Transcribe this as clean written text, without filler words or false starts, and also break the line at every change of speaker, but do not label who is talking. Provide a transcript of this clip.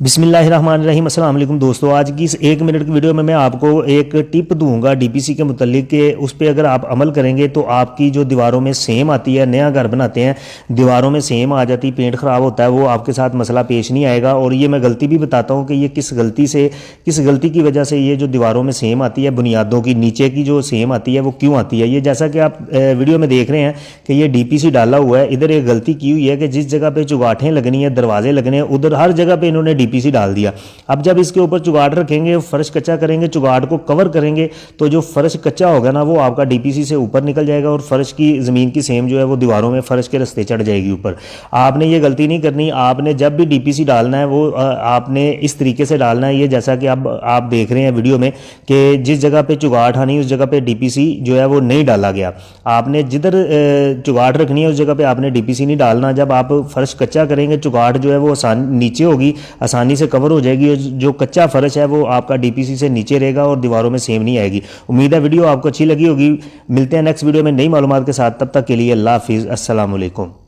بسم اللہ الرحمن الرحیم۔ السلام علیکم دوستو، آج کی اس 1 منٹ کی ویڈیو میں آپ کو ایک ٹپ دوں گا ڈی پی سی کے متعلق کہ اس پہ اگر آپ عمل کریں گے تو آپ کی جو دیواروں میں سیم آتی ہے، نیا گھر بناتے ہیں دیواروں میں سیم آ جاتی، پینٹ خراب ہوتا ہے، وہ آپ کے ساتھ مسئلہ پیش نہیں آئے گا۔ اور یہ میں غلطی بھی بتاتا ہوں کہ یہ کس غلطی کی وجہ سے یہ جو دیواروں میں سیم آتی ہے، بنیادوں کی نیچے کی جو سیم آتی ہے وہ کیوں آتی ہے۔ یہ جیسا کہ آپ ویڈیو میں دیکھ رہے ہیں کہ یہ ڈی پی سی ڈالا ہوا ہے، ادھر ایک غلطی کی ہوئی ہے کہ جس جگہ پہ چگاٹھیں لگنی ہے، دروازے لگنے ہیں، ادھر ہر جگہ پہ انہوں نے ڈی پی سی ڈال دیا۔ اب جب اس کے اوپر چگاٹ رکھیں گے، فرش کچا کریں گے، چگاٹ کو کور کریں گے تو جو فرش کچا ہوگا نا وہ آپ کا ڈی پی سی سے اوپر نکل جائے گا اور فرش کی زمین کی سیم جو ہے وہ دیواروں میں فرش کے رستے چڑھ جائے گی اوپر۔ آپ نے یہ غلطی نہیں کرنی، آپ نے جب بھی ڈی پی سی ڈالنا ہے وہ آپ نے اس طریقے سے ڈالنا ہے۔ یہ جیسا کہ اب آپ دیکھ رہے ہیں ویڈیو میں کہ جس جگہ پہ چگاٹ آنی اس جگہ پہ ڈی پی سی جو ہے وہ نہیں ڈالا گیا۔ آپ نے جدھر چگاٹ رکھنی ہے اس جگہ پہ آپ نے ڈی پی سی نہیں ڈالنا۔ جب آپ فرش کچا کریں گے چگاٹ جو ہے وہ نیچے ہوگی، آسانی سے کور ہو جائے گی، جو کچا فرش ہے وہ آپ کا ڈی پی سی سے نیچے رہے گا اور دیواروں میں سیم نہیں آئے گی۔ امید ہے ویڈیو آپ کو اچھی لگی ہوگی۔ ملتے ہیں نیکسٹ ویڈیو میں نئی معلومات کے ساتھ، تب تک کے لیے اللہ حافظ، السلام علیکم۔